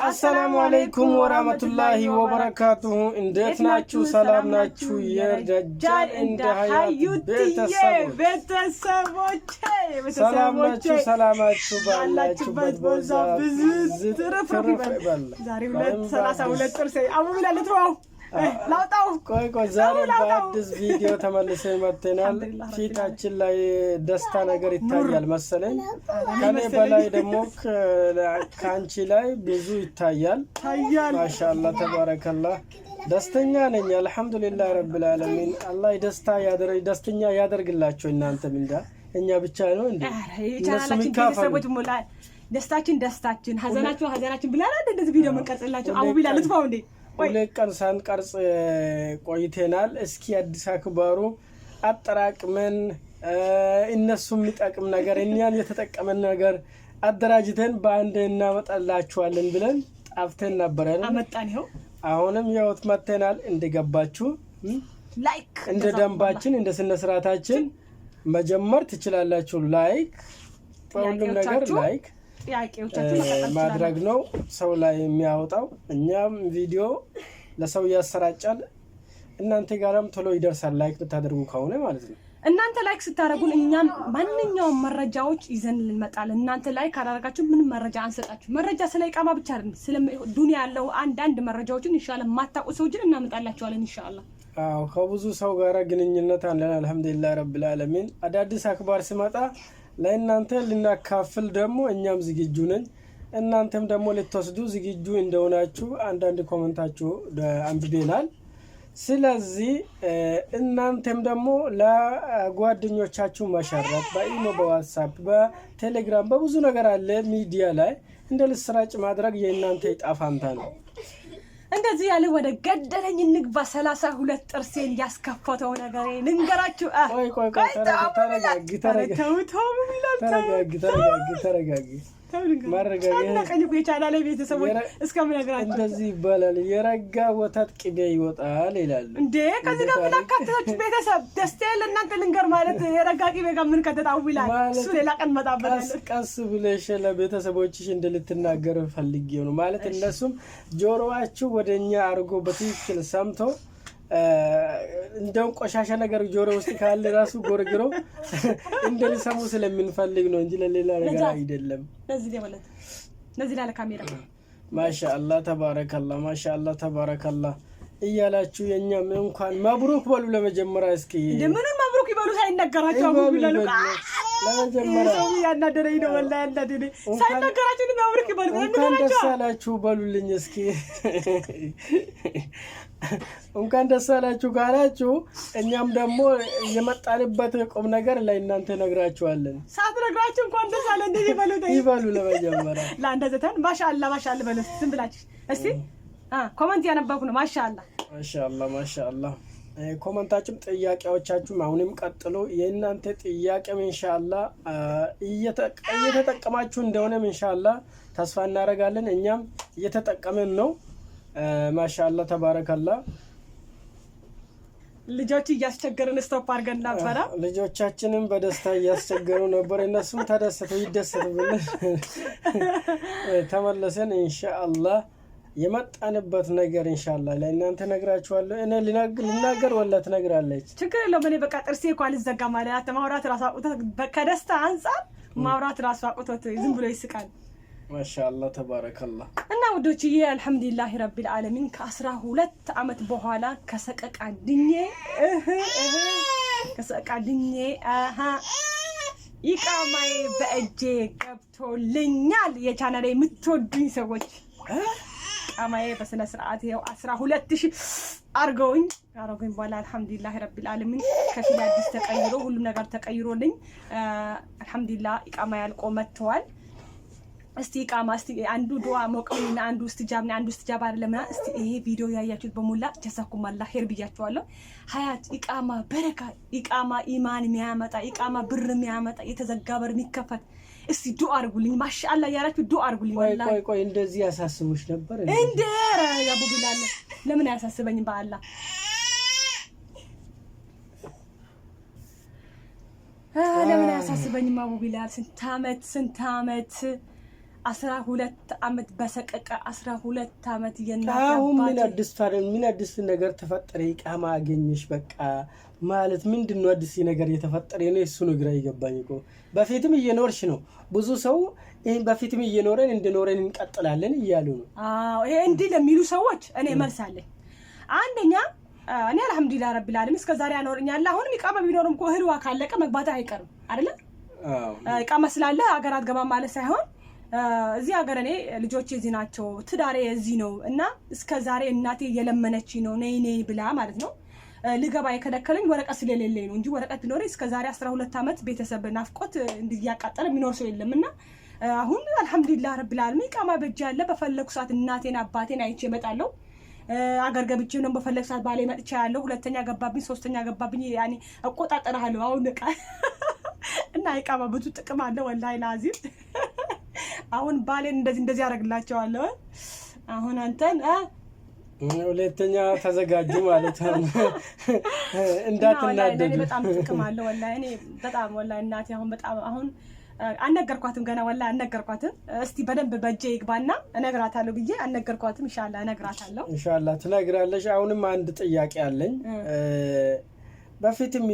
السلام عليكم ورحمة الله وبركاته. እንዴት ናችሁ? ሰላም ናችሁ? የረጃል እንደ ሀያት ቤተሰቦች ሰላም ናችሁ? ሰላማችሁ ባላችሁበት ቦታ ብዙ ትርፍርፍ ይበል። ዛሬ 232 ጥርሴ አቡላ ለትዋው ላውጣው ቆይ ዛሬ በአዲስ ቪዲዮ ተመልሰን መጥተናል። ፊታችን ላይ ደስታ ነገር ይታያል መሰለኝ። ከኔ በላይ ደግሞ ካንቺ ላይ ብዙ ይታያል። ማሻአላህ ተባረከላህ። ደስተኛ ነኝ አልহামዱሊላህ ረብል ዓለሚን። አላህ ደስተኛ ያደርግላችሁ። እናንተም እንዳ እኛ ብቻ ነው እንዴ? ቻናላችን ቤተሰቦች ሙላ ደስታችን ሀዘናችን ብላላ እንደዚህ ቪዲዮ መንቀርጽላችሁ አቡላ ለትዋው እንዴ ሁለት ቀን ሳንቀርጽ ቆይተናል። እስኪ አዲስ አክባሩ አጠራቅመን እነሱም የሚጠቅም ነገር እኛን የተጠቀመን ነገር አደራጅተን በአንድ እናመጣላችኋለን ብለን ጣፍተን ነበረን። አመጣን ይኸው አሁንም ያውት መተናል። እንደገባችሁ ላይክ እንደ ደንባችን እንደ ስነ ስርዓታችን መጀመር ትችላላችሁ። ላይክ ሁሉም ነገር ላይክ ማድረግ ነው ሰው ላይ የሚያወጣው። እኛም ቪዲዮ ለሰው ያሰራጫል። እናንተ ጋርም ቶሎ ይደርሳል ላይክ ብታደርጉ ከሆነ ማለት ነው። እናንተ ላይክ ስታደርጉን እኛም ማንኛውም መረጃዎች ይዘን እንመጣለን። እናንተ ላይክ ካላደረጋችሁ ምንም መረጃ አንሰጣችሁ። መረጃ ስለ ኢቃማ ብቻ አይደለም፣ ስለ ዱንያ ያለው አንድ መረጃዎችን ኢንሻአላህ ማታውቁ ሰዎችን እናመጣላችኋለን ኢንሻአላህ። አዎ ከብዙ ሰው ጋር ግንኙነት አለን አልহামዱሊላህ ረብል ዓለሚን። አዳዲስ አክባር ሲመጣ ለእናንተ ልናካፍል ደግሞ እኛም ዝግጁ ነን። እናንተም ደግሞ ልትወስዱ ዝግጁ እንደሆናችሁ አንዳንድ ኮሜንታችሁ አንብቤናል። ስለዚህ እናንተም ደግሞ ለጓደኞቻችሁ ማሻራት በኢሞ በዋትስአፕ በቴሌግራም በብዙ ነገር አለ ሚዲያ ላይ እንደ ልስራጭ ማድረግ የእናንተ ጣፋንታ ነው። እንደዚህ ያለ ወደ ገደለኝ ንግባ 32 ጥርሴን ያስከፈተው ነገር ልንገራችሁ። ተረጋጊ ማረጋጊ የቻናሌ ቤተሰቦች እስከምን ነገራችሁ እንደዚህ ይባላል። የረጋ ወተት ቅቤ ይወጣል ይላል እንዴ? ከዚህ ጋር ምናካተታችሁ ቤተሰብ ደስታ ለእናንተ ልንገር ማለት የረጋ ቅቤ ጋር ምን ከተጣው ይላል። እሱ ሌላ ቀን መጣበታል። ቀስ ብለሽ ለቤተሰቦችሽ እንደልትናገር ፈልጌው ነው ማለት እነሱም ጆሮአችሁ ወደኛ አርጎ በትክክል ሰምቶ እንደው ቆሻሻ ነገር ጆሮ ውስጥ ካለ ራሱ ጎርግሮ እንደልሰሙ ስለምንፈልግ ነው እንጂ ለሌላ ነገር አይደለም። ለዚህ ላይ ካሜራ ማሻአላህ ተባረከላህ ማሻአላህ ተባረከላህ እያላችሁ የኛም እንኳን መብሩክ በሉ። ለመጀመሪያ እስኪ እንደምን መብሩክ ይበሉ ሳይነገራችሁ አቡ ይላሉ። ለመጀመሪያ ሰው ያናደረኝ ነው ወላሂ ያናደረኝ ሳይነገራችሁ መብሩክ ይበሉ። እንኳን ደስ አላችሁ በሉልኝ እስኪ። እንኳን ደስ አላችሁ ካላችሁ እኛም ደግሞ የመጣንበት ቁም ነገር ላይ እናንተ ነግራችኋለን። ሳትነግራችሁ እንኳን ደስ አለ እንዴ ይበሉ። ለመጀመሪያ ለአንደዘተን ማሻአላህ በሉ ዝም ብላችሁ እስቲ ኮሜንት ያነበብኩ ነው። ማሻአላህ ኮሜንታችሁም ጥያቄዎቻችሁም አሁንም ቀጥሉ። የእናንተ ጥያቄም ኢንሻአላህ እየተጠቀማችሁ እንደሆነም ኢንሻአላህ ተስፋ እናደርጋለን። እኛም እየተጠቀመን ነው። ማሻአላህ ተባረከላህ። ልጆች እያስቸገሩን ስቶፕ አድርገን ነበር። ልጆቻችንም በደስታ እያስቸገሩ ነበር። እነሱም ይደሰቱ ብለን ተመለሰን ኢንሻአላህ። የመጣንበት ነገር ኢንሻአላህ ለእናንተ ነግራችኋለሁ። እኔ ልናገር ወላ ትነግራለች ችግር የለውም። እኔ በቃ ጥርሴ እንኳን ልዘጋ ማለት ማውራት ራስ አቁቶት ከደስታ አንፃር ማውራት ራስ አቁቶት ዝም ብሎ ይስቃል። ማሻአላህ ተባረከላህ። እና ወዶችዬ አልহামዱሊላህ ረብል ዓለሚን ከ12 አመት በኋላ ከሰቀቃድኜ ኢቃማዬ በእጄ ገብቶልኛል። የቻናሌ የምትወዱኝ ሰዎች ኢቃማዬ በስነ ስርዓት ይኸው 12000 አርገውኝ በኋላ አልহামዱሊላህ ረብል ዓለሚን ከፊል አዲስ ተቀይሮ ሁሉም ነገር ተቀይሮልኝ አልহামዱሊላህ ኢቃማ ያልቆ መጥቷል። እስቲ ኢቃማ እስቲ አንዱ ዱዓ ሞቀውና አንዱ እስትጃባ አይደለም። እስቲ ይሄ ቪዲዮ ያያችሁት በሙላ ጀዛኩም አላህ ኸይር ብያችኋለሁ። ሀያት ኢቃማ በረካ ኢቃማ ኢማን የሚያመጣ ኢቃማ ብር የሚያመጣ የተዘጋ በር የሚከፈት እስቲ ዱዓ አድርጉልኝ። ማሻአላህ ያላችሁ ዱዓ አድርጉልኝ። ወላሂ ቆይ እንደዚህ ያሳስቡሽ ነበር እንዴ? ያቡ ቢላል ለምን ያሳስበኝም በአላህ ለምን ያሳስበኝም አቡ ቢላል ስንት አመት 12 ዓመት በሰቀቀ 12 ዓመት የናት አሁን ምን አዲስ ነገር ተፈጠረ? ኢቃማ አገኘሽ በቃ ማለት ምንድነው አዲስ ነገር የተፈጠረ? ነው እሱ ነው ግራ ይገባኝ እኮ። በፊትም እየኖርሽ ነው። ብዙ ሰው ይሄን በፊትም እየኖረን እንደኖረን እንቀጥላለን እያሉ ነው። ይሄ እንዲህ ለሚሉ ሰዎች እኔ መልሳለኝ። አንደኛ እኔ አልሐምዱሊላህ ረቢል ዓለሚን እስከ ዛሬ ያኖርኛል። አሁንም ኢቃማ ቢኖርም እኮ እህል ካለቀ መግባት አይቀርም አይደለ? ኢቃማ ስላለ ሀገር አትገባም ማለት ሳይሆን እዚህ ሀገር እኔ ልጆቼ እዚህ ናቸው፣ ትዳሬ እዚህ ነው እና እስከ ዛሬ እናቴ እየለመነች ነው ነይ ብላ ማለት ነው ልገባ የከለከለኝ ወረቀት ስለሌለኝ ነው እንጂ ወረቀት ቢኖር እስከ ዛሬ 12 ዓመት ቤተሰብ ናፍቆት እንዲያቃጠለ የሚኖር ሰው የለምና አሁን አልሐምዱሊላህ ረቢል ዓለሚን ኢቃማ በእጅ ያለ በፈለኩ ሰዓት እናቴን አባቴን አይቼ እመጣለሁ። አገር ገብቼ ነው በፈለኩ ሰዓት ባሌ መጥቻ ያለው። ሁለተኛ ገባብኝ፣ ሶስተኛ ገባብኝ ያኔ እቆጣጠራለሁ አሁን እና ኢቃማ ብዙ ጥቅም አለ ወላሂ ላዚም። አሁን ባሌን እንደዚህ ያደርግላቸዋለሁ። አሁን አንተን ሁለተኛ ተዘጋጁ ማለት ነው እንዳትናደዱ። በጣም ጥቅም አለ ወላሂ። እኔ በጣም ወላሂ እናቴ አሁን አልነገርኳትም ገና ወላሂ አልነገርኳትም። እስቲ በደንብ በእጄ ይግባና እነግራታለሁ ብዬ አልነገርኳትም። ኢንሻአላህ እነግራታለሁ። ኢንሻአላህ ትነግራለሽ። አሁንም አንድ ጥያቄ አለኝ። በፊትም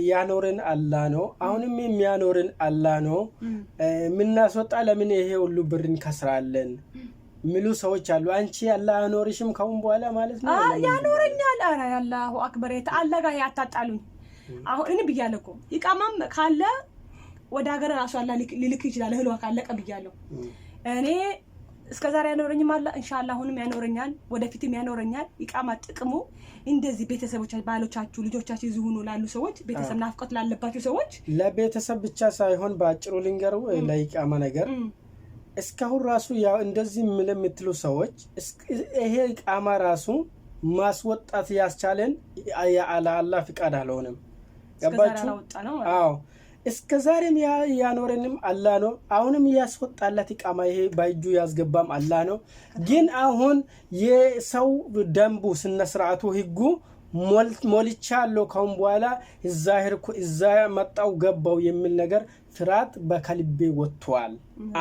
ያኖርን አላህ ነው፣ አሁንም የሚያኖርን አላህ ነው። ምናስወጣ ለምን ይሄ ሁሉ ብር እንከስራለን ሚሉ ሰዎች አሉ። አንቺ አላህ ያኖርሽም ከውን በኋላ ማለት ነው ያኖረኛል። አረ አላሁ አክበር አላህ ጋር ያታጣሉኝ። አሁን እኔ ብያለሁ እኮ ኢቃማም ካለ ወደ ሀገር ራሱ አላህ ሊልክ ይችላል እህሏ ካለቀ ብያለሁ። እኔ እስከ ዛሬ ያኖረኝም አላህ ኢንሻአላህ አሁንም ያኖረኛል፣ ወደፊትም ያኖረኛል። ኢቃማ ጥቅሙ እንደዚህ ቤተሰቦቻችሁ ባሎቻችሁ ልጆቻችሁ ይዙኑ ላሉ ሰዎች ቤተሰብ ናፍቆት ላለባችሁ ሰዎች ለቤተሰብ ብቻ ሳይሆን ባጭሩ ልንገሩ ለኢቃማ ነገር እስካሁን ራሱ ያው እንደዚህ የምትሉ ሰዎች ይሄ ኢቃማ ራሱ ማስወጣት ያስቻለን አላህ ፍቃድ አልሆነም። ገባችሁ? አዎ እስከ ዛሬም ያኖረንም አላህ ነው። አሁንም ያስወጣላት ኢቃማ ይሄ ባይጁ ያስገባም አላህ ነው። ግን አሁን የሰው ደንቡ ስነ ስርዓቱ ህጉ ሞልቻለሁ ካሁን በኋላ እዛ መጣው ገባው የሚል ነገር ፍርሃት በከልቤ ወጥቷል።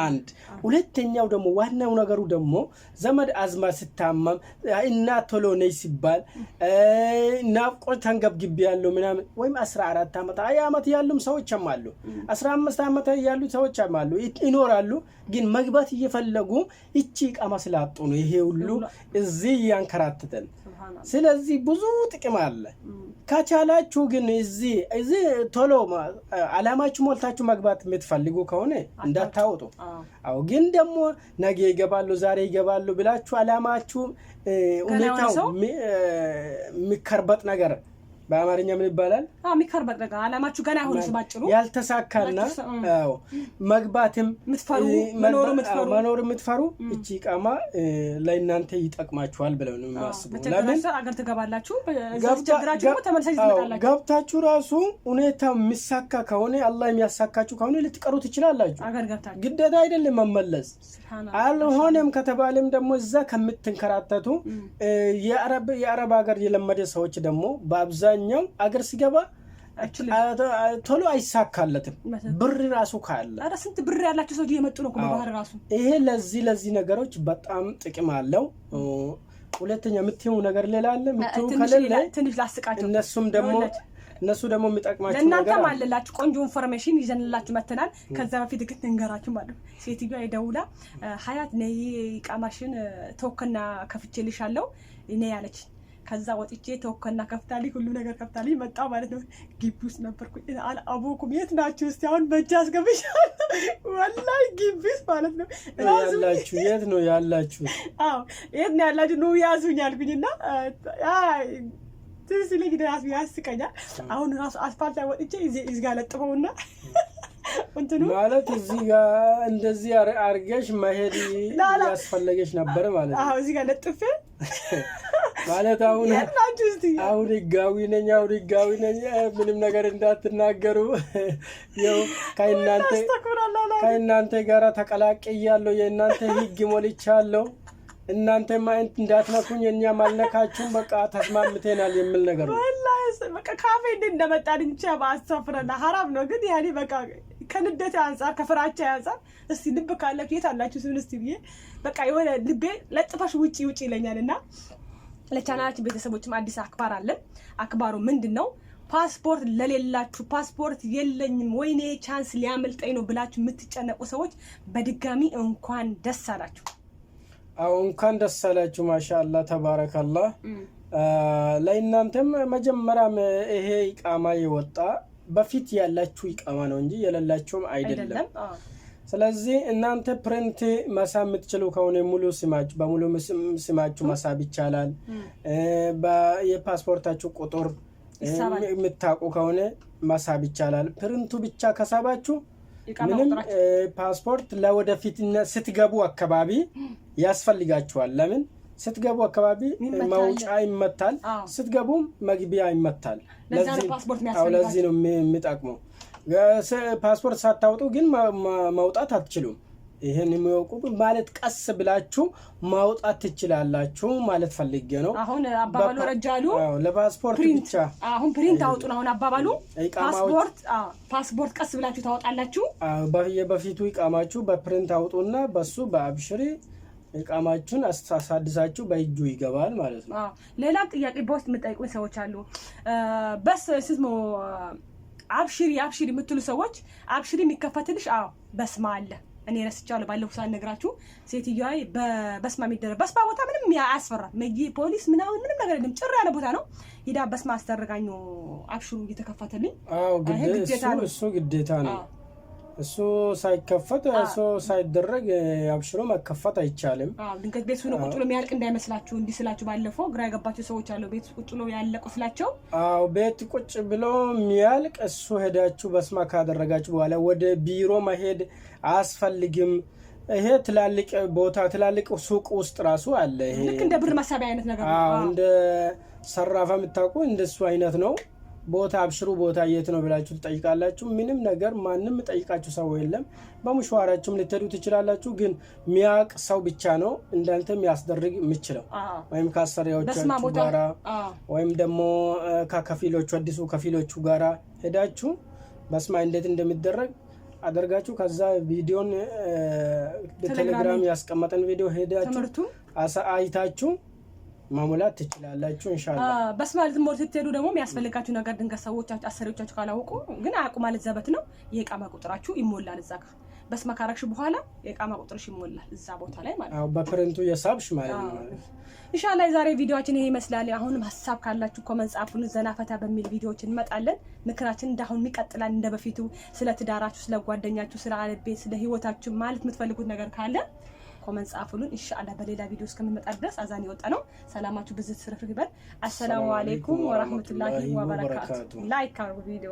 አንድ ሁለተኛው ደግሞ ዋናው ነገሩ ደግሞ ዘመድ አዝማድ ስታመም እና ቶሎ ነይ ሲባል ናፍቆት ተንገብግቤ ያለው ምናምን ወይም 14 ዓመት 20 ዓመት ያሉም ሰዎች አሉ፣ 15 ዓመት ያሉ ሰዎች አሉ ይኖራሉ። ግን መግባት እየፈለጉ እቺ ኢቃማ ስላጡ ነው ይሄ ሁሉ እዚህ ያንከራተተን። ስለዚህ ብዙ ጥቅም አለ። ካቻላችሁ ግን እዚህ ቶሎ አላማችሁ ሞልታችሁ መግባት የምትፈልጉ ከሆነ እንዳታወጡ። አው ግን ደግሞ ነገ ይገባሉ ዛሬ ይገባሉ ብላችሁ አላማችሁ ሁኔታው የሚከርበጥ ነገር በአማርኛ ምን ይባላል? የሚከርበጥ ነገር አላማችሁ ገና አሁን ስባጭሩ ያልተሳካና አው መግባትም መኖር የምትፈሩ እቺ ኢቃማ ለእናንተ ይጠቅማችኋል ብለው ነው የሚያስቡት። ለምን አገር ትገባላችሁ ጀግራችሁ ተመልሳችሁ ትመጣላችሁ። ገብታችሁ ራሱ ሁኔታው የሚሳካ ከሆነ አላህ የሚያሳካችሁ ከሆነ ልትቀሩ ትችላላችሁ። አገር ገብታችሁ ግዴታ አይደለም መመለስ። አልሆነም ከተባለም ደግሞ እዛ ከምትንከራተቱ የአረብ ሀገር የለመደ ሰዎች ደግሞ በአብዛኛው አገር ሲገባ ቶሎ አይሳካለትም። ብር ራሱ ካለ አረ ስንት ብር ያላችሁ ሰዎች እየመጡ ነው በባህር ራሱ። ይሄ ለዚህ ነገሮች በጣም ጥቅም አለው። ሁለተኛ የምትይው ነገር ሌላ አለ የምትይው ከሌለ ትንሽ ላስቃቸው። እነሱ ደግሞ የሚጠቅማችሁ ነገር ለእናንተ ማለላችሁ ቆንጆ ኢንፎርሜሽን ይዘንላችሁ መተናል። ከዛ በፊት ግን እንገራችሁ ማለት ሴትዮዋ የደውላ ሀያት ነይ ኢቃማሽን ተወከና ከፍቼልሻለሁ እኔ ያለች። ከዛ ወጥቼ ተወከና ከፍታልኝ ሁሉ ነገር ከፍታልኝ መጣ ማለት ነው። ግቢ ውስጥ ነበርኩኝ። አቦኩም የት ናችሁ እስቲ አሁን በእጅ አስገብሻለሁ። ወላሂ ግቢ ውስጥ ማለት ነው። ያላችሁ የት ነው ያላችሁ? አዎ የት ነው ያላችሁ? ነው ያዙኝ አልኩኝና ስለዚህ ድራስ ያስቀኛል። አሁን ራሱ አስፋልት ላይ ወጥቼ እዚህ ጋር ለጥፈውና እንትኑ ማለት እዚህ ጋር እንደዚህ አርገሽ መሄድ ያስፈልገሽ ነበር ማለት ነው። አዎ እዚህ ጋር ለጥፌ ማለት አሁን ህጋዊ ነኝ ምንም ነገር እንዳትናገሩ ያው ከእናንተ ጋር ተቀላቅያለሁ የእናንተ ህግ ሞልቻለሁ እናንተ ማንት እንዳትነኩኝ የኛ ማልነካችሁ በቃ ተስማምተናል የሚል ነገር ነው። ወላሂ በቃ ካፌ እንደመጣን እንቻ ባስተፍረና حرام ነው ግን ያኔ በቃ ከንደት አንፃር ከፍራቻ አንፃር እስቲ ልብ ካላችሁ የት አላችሁ ስል እስቲ ብዬ በቃ የሆነ ልቤ ለጥፋሽ ውጪ ይለኛልና ለቻናላችን ቤተሰቦችም አዲስ አክባር አለን። አክባሩ ምንድነው? ፓስፖርት ለሌላችሁ ፓስፖርት የለኝም ወይኔ ቻንስ ሊያመልጠኝ ነው ብላችሁ የምትጨነቁ ሰዎች በድጋሚ እንኳን ደስ አላችሁ። አው እንኳን ደስ አላችሁ። ማሻአላህ ተባረካላህ። ለእናንተም መጀመሪያም ይሄ ኢቃማ የወጣ በፊት ያላችሁ ኢቃማ ነው እንጂ የሌላችሁም አይደለም። ስለዚህ እናንተ ፕሪንት መሳብ የምትችሉ ከሆነ ሙሉ ስማችሁ በሙሉ ስማችሁ መሳብ ይቻላል። የፓስፖርታችሁ ቁጥር የምታውቁ ከሆነ መሳብ ይቻላል። ፕሪንቱ ብቻ ከሳባችሁ ምንም ፓስፖርት ለወደፊት ስትገቡ አካባቢ ያስፈልጋችኋል። ለምን ስትገቡ አካባቢ መውጫ ይመታል፣ ስትገቡ መግቢያ ይመታል። ለዚህ ነው የሚጠቅመው። ፓስፖርት ሳታውጡ ግን ማውጣት አትችሉም። ይሄን የሚያውቁ ማለት ቀስ ብላችሁ ማውጣት ትችላላችሁ ማለት ፈልጌ ነው። አሁን አባባሉ ረጃሉ ለፓስፖርት ብቻ አሁን ፕሪንት አውጡ ነው። አሁን አባባሉ ፓስፖርት ቀስ ብላችሁ ታወጣላችሁ። በፊቱ ኢቃማችሁ በፕሪንት አውጡና በሱ በአብሽሪ ኢቃማችሁን አሳድሳችሁ በእጁ ይገባል ማለት ነው። ሌላ ጥያቄ በውስጥ የምጠይቁኝ ሰዎች አሉ። በስ ስሙ አብሽሪ የምትሉ ሰዎች አብሽሪ የሚከፈትልሽ በስማ አለ። እኔ ረስቻለሁ ባለፈው ሰዓት ነግራችሁ ሴትዮዋ በበስማ የሚደረግ በስማ ቦታ ምንም አያስፈራም። ፖሊስ ምንም ነገር የለም። ጭር ያለ ቦታ ነው። ሄዳ በስማ አስተረጋኙ አብሽሩ እየተከፈተልኝ። እሱ ግዴታ ነው። እሱ ሳይከፈት እሱ ሳይደረግ አብሽሮ መከፈት አይቻልም። ድንገት ቤት ሆኖ ቁጭ ብሎ የሚያልቅ እንዳይመስላችሁ። እንዲህ ስላችሁ ባለፈው ግራ የገባችሁ ሰዎች አሉ። ቤት ቁጭ ብሎ ያለቁ ስላቸው ቤት ቁጭ ብሎ የሚያልቅ እሱ ሄዳችሁ በስማ ካደረጋችሁ በኋላ ወደ ቢሮ መሄድ አያስፈልግም። ይሄ ትላልቅ ቦታ ትላልቅ ሱቅ ውስጥ ራሱ አለ። ይሄ ልክ እንደ ብር መሳቢያ አይነት ነገር ነው። እንደ ሰራፋ የምታውቁ እንደሱ አይነት ነው። ቦታ አብሽሩ ቦታ የት ነው ብላችሁ ትጠይቃላችሁ። ምንም ነገር ማንም ጠይቃችሁ ሰው የለም። በመሽዋራችሁም ልትሄዱ ትችላላችሁ። ግን ሚያቅ ሰው ብቻ ነው እንዳንተ የሚያስደርግ የምችለው። ወይም ከአሰሪያዎቻችሁ ጋራ ወይም ደግሞ ከከፊሎቹ አዲሱ ከፊሎቹ ጋራ ሄዳችሁ በስማ እንዴት እንደሚደረግ አደርጋችሁ ከዛ ቪዲዮን በቴሌግራም ያስቀመጠን ቪዲዮ ሄዳችሁ አይታችሁ ማሙላት ትችላላችሁ ኢንሻአላህ። በስማ ልትሞሉ ስትሄዱ ደግሞ የሚያስፈልጋችሁ ነገር ድንገት ሰዎቻችሁ አሰሪዎቻችሁ ካላወቁ ግን አያውቁ ማለት ዘበት ነው። የኢቃማ ቁጥራችሁ ይሞላል እዛ ጋር በስማ ካረክሽ በኋላ የኢቃማ ቁጥርሽ ይሞላል እዛ ቦታ ላይ ማለት ነው። በፕሪንቱ የሳብሽ ማለት ነው። ኢንሻአላህ የዛሬ ቪዲዮአችን ይሄ ይመስላል። አሁንም ሐሳብ ካላችሁ ኮሜንት ጻፉን። ዘናፈታ በሚል ቪዲዮዎች እንመጣለን። ምክራችን እንዳሁን ይቀጥላል እንደበፊቱ። ስለ ትዳራችሁ፣ ስለ ጓደኛችሁ፣ ስለ አለቤ፣ ስለ ህይወታችሁ ማለት የምትፈልጉት ነገር ካለ ኮሜንት ጻፉልን። ኢንሻአላህ በሌላ ቪዲዮ እስከምንመጣ ድረስ አዛን ይወጣ ነው። ሰላማችሁ ብዝት ስርፍ ይበል። አሰላሙ አለይኩም ወራህመቱላሂ ወበረካቱ። ላይክ አድርጉ ቪዲዮ